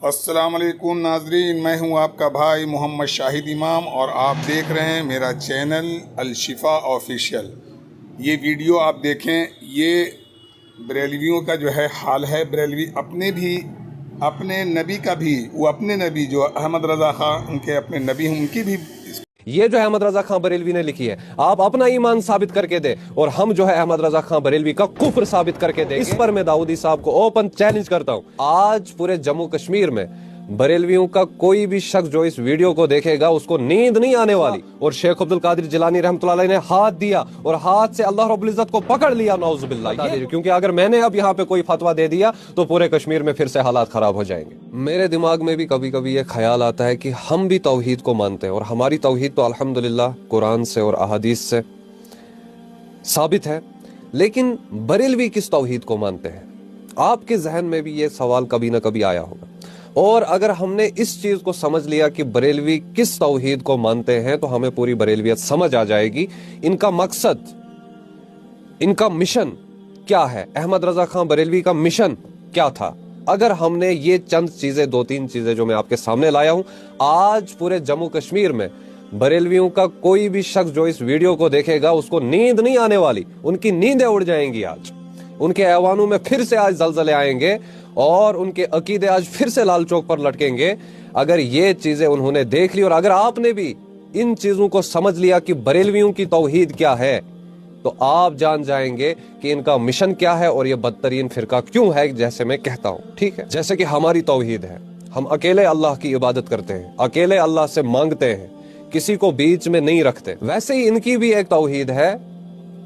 السلام علیکم ناظرین، میں ہوں آپ کا بھائی محمد شاہد امام اور آپ دیکھ رہے ہیں میرا چینل الشفا آفیشیل۔ یہ ویڈیو آپ دیکھیں، یہ بریلویوں کا جو ہے حال ہے۔ بریلوی اپنے نبی کا بھی، وہ اپنے نبی جو احمد رضا خان ان کے اپنے نبی ہیں، ان کی بھی یہ جو احمد رضا خان بریلوی نے لکھی ہے، آپ اپنا ایمان ثابت کر کے دے اور ہم جو ہے احمد رضا خان بریلوی کا کفر ثابت کر کے دیں۔ اس پر میں داؤدی صاحب کو اوپن چیلنج کرتا ہوں۔ آج پورے جموں کشمیر میں بریلویوں کا کوئی بھی شخص جو اس ویڈیو کو دیکھے گا اس کو نیند نہیں آنے والی۔ اور شیخ عبد القادر جیلانی رحمۃ اللہ علیہ نے ہاتھ دیا اور ہاتھ سے اللہ رب العزت کو پکڑ لیا، نعوذ باللہ، کیونکہ اگر میں نے اب یہاں پہ کوئی فتویٰ دے دیا تو پورے کشمیر میں پھر سے حالات خراب ہو جائیں گے۔ میرے دماغ میں بھی کبھی کبھی یہ خیال آتا ہے کہ ہم بھی توحید کو مانتے ہیں اور ہماری توحید تو الحمدللہ قرآن سے اور احادیث سے ثابت ہے، لیکن بریلوی کس توحید کو مانتے ہیں؟ آپ کے ذہن میں بھی یہ سوال کبھی نہ کبھی آیا ہوگا، اور اگر ہم نے اس چیز کو سمجھ لیا کہ بریلوی کس توحید کو مانتے ہیں تو ہمیں پوری بریلویت سمجھ آ جائے گی، ان کا مقصد، ان کا مشن کیا ہے، احمد رضا خان بریلوی کا مشن کیا تھا۔ اگر ہم نے یہ چند چیزیں، دو تین چیزیں جو میں آپ کے سامنے لایا ہوں، آج پورے جموں کشمیر میں بریلویوں کا کوئی بھی شخص جو اس ویڈیو کو دیکھے گا اس کو نیند نہیں آنے والی، ان کی نیندیں اڑ جائیں گی۔ آج ان کے ایوانوں میں پھر سے آج زلزلے آئیں گے اور ان کے عقیدے آج پھر سے لال چوک پر لٹکیں گے۔ اگر یہ چیزیں انہوں نے دیکھ لی اور اگر آپ نے بھی ان چیزوں کو سمجھ لیا کہ بریلویوں کی توحید کیا ہے، تو آپ جان جائیں گے کہ ان کا مشن کیا ہے اور یہ بدترین فرقہ کیوں ہے، جیسے میں کہتا ہوں، ٹھیک ہے؟ جیسے کہ ہماری توحید ہے، ہم اکیلے اللہ کی عبادت کرتے ہیں، اکیلے اللہ سے مانگتے ہیں، کسی کو بیچ میں نہیں رکھتے۔ ویسے ہی ان کی بھی ایک توحید ہے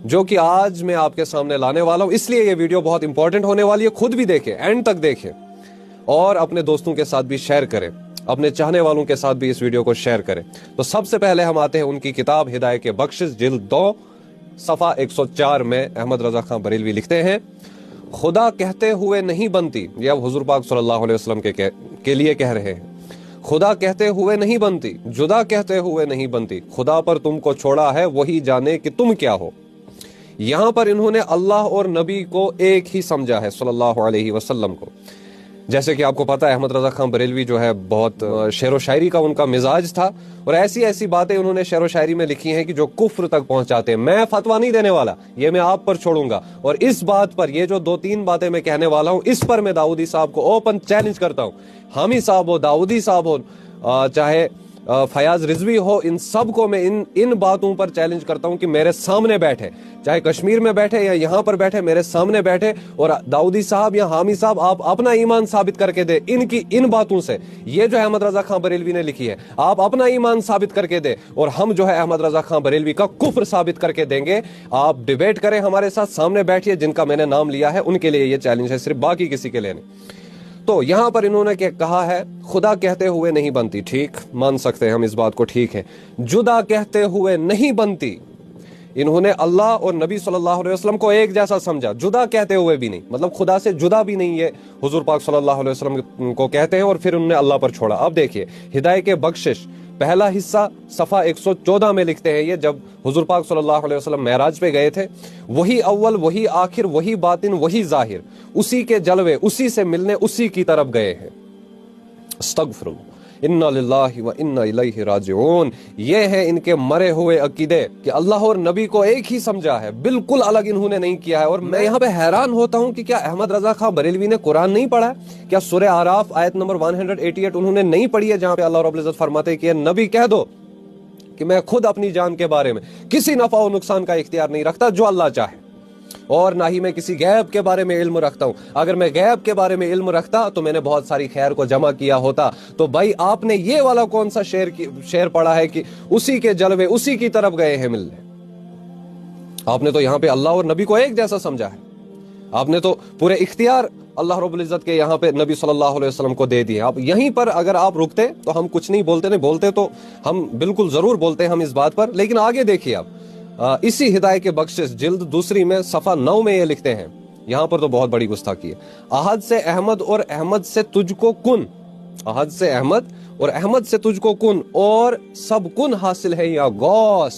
جو کہ آج میں آپ کے سامنے لانے والا ہوں، اس لیے یہ ویڈیو بہت امپورٹنٹ ہونے والی ہے۔ خود بھی دیکھیں، اینڈ تک دیکھیں اور اپنے دوستوں کے ساتھ بھی شیئر کریں، اپنے چاہنے والوں کے ساتھ بھی اس ویڈیو کو شیئر کریں۔ تو سب سے پہلے ہم آتے ہیں ان کی کتاب ہدایت کے بخشش جلد 2 صفحہ 104 میں احمد رضا خان بریلوی لکھتے ہیں، خدا کہتے ہوئے نہیں بنتی، یہ اب حضور پاک صلی اللہ علیہ وسلم کے لیے کہہ رہے ہیں، خدا کہتے ہوئے نہیں بنتی، جدا کہتے ہوئے نہیں بنتی، خدا پر تم کو چھوڑا ہے وہی جانے کہ تم کیا ہو۔ یہاں پر انہوں نے اللہ اور نبی کو ایک ہی سمجھا ہے، صلی اللہ علیہ وسلم کو۔ جیسے کہ آپ کو پتا ہے احمد رضا خان بریلوی جو ہے بہت شعر و شاعری کا ان کا مزاج تھا، اور ایسی ایسی باتیں انہوں نے شعر و شاعری میں لکھی ہیں کہ جو کفر تک پہنچاتے ہیں۔ میں فتویٰ نہیں دینے والا، یہ میں آپ پر چھوڑوں گا، اور اس بات پر، یہ جو 2-3 باتیں میں کہنے والا ہوں، اس پر میں داؤدی صاحب کو اوپن چیلنج کرتا ہوں۔ حامی صاحب ہو، داؤدی صاحب ہو، چاہے فیاض رضوی ہو، ان سب کو میں ان باتوں پر چیلنج کرتا ہوں کہ میرے سامنے بیٹھے، چاہے کشمیر میں بیٹھے یا یہاں پر بیٹھے، میرے سامنے بیٹھے اور داؤدی صاحب یا حامی صاحب آپ اپنا ایمان ثابت کر کے دے ان باتوں سے۔ یہ جو احمد رضا خان بریلوی نے لکھی ہے، آپ اپنا ایمان ثابت کر کے دے اور ہم جو ہے احمد رضا خان بریلوی کا کفر ثابت کر کے دیں گے۔ آپ ڈیبیٹ کریں ہمارے ساتھ، سامنے بیٹھیے، جن کا میں نے نام لیا ہے ان کے لیے یہ چیلنج ہے، صرف باقی کسی کے لیے نہیں۔ تو یہاں پر انہوں نے کہا ہے خدا کہتے ہوئے نہیں بنتی، ٹھیک، مان سکتے ہیں ہم اس بات کو، ٹھیک ہے۔ جدا کہتے ہوئے نہیں بنتی، انہوں نے اللہ اور نبی صلی اللہ علیہ وسلم کو ایک جیسا سمجھا، جدا کہتے ہوئے بھی نہیں، مطلب خدا سے جدا بھی نہیں، یہ حضور پاک صلی اللہ علیہ وسلم کو کہتے ہیں اور پھر انہوں نے اللہ پر چھوڑا۔ اب دیکھیے ہدایت کے بخشش پہلا حصہ صفحہ 114 میں لکھتے ہیں، یہ جب حضور پاک صلی اللہ علیہ وسلم معراج پہ گئے تھے، وہی اول، وہی آخر، وہی باطن، وہی ظاہر، اسی کے جلوے، اسی سے ملنے، اسی کی طرف گئے ہیں۔ استغفر اللہ، انا للہ و انا الیہ راجعون۔ یہ ہے ان کے مرے ہوئے عقیدے کہ اللہ اور نبی کو ایک ہی سمجھا ہے، بالکل الگ انہوں نے نہیں کیا ہے۔ اور میں یہاں پہ حیران ہوتا ہوں کہ کیا احمد رضا خان بریلوی نے قرآن نہیں پڑھا ہے؟ کیا سورہ اعراف آیت نمبر 188 انہوں نے نہیں پڑھی ہے، جہاں پہ اللہ رب العزت فرماتے ہیں کہ نبی کہہ دو کہ میں خود اپنی جان کے بارے میں کسی نفع و نقصان کا اختیار نہیں رکھتا، جو اللہ چاہے، اور نہ ہی میں کسی غیب کے بارے میں علم رکھتا ہوں۔ اگر میں غیب کے بارے میں علم رکھتا تو میں نے بہت ساری خیر کو جمع کیا ہوتا۔ تو بھائی آپ نے یہ والا کون سا شعر پڑھا ہے کہ اسی کے جلوے اسی کی طرف گئے ہیں ملنے؟ آپ نے تو یہاں پہ اللہ اور نبی کو ایک جیسا سمجھا ہے، آپ نے تو پورے اختیار اللہ رب العزت کے یہاں پہ نبی صلی اللہ علیہ وسلم کو دے دیے۔ آپ یہیں پر اگر آپ رکتے تو ہم کچھ نہیں بولتے تو ہم بالکل ضرور بولتے ہیں ہم اس بات پر، لیکن آگے دیکھیے آپ اسی ہدایت کے بخشش جلد 2 میں صفحہ 9 میں یہ لکھتے ہیں، یہاں پر تو بہت بڑی گستاخی ہے، احد سے احمد اور احمد سے تجھ کو کن، احد سے احمد اور احمد سے تجھ کو کن، اور سب کن حاصل ہے یا غوث۔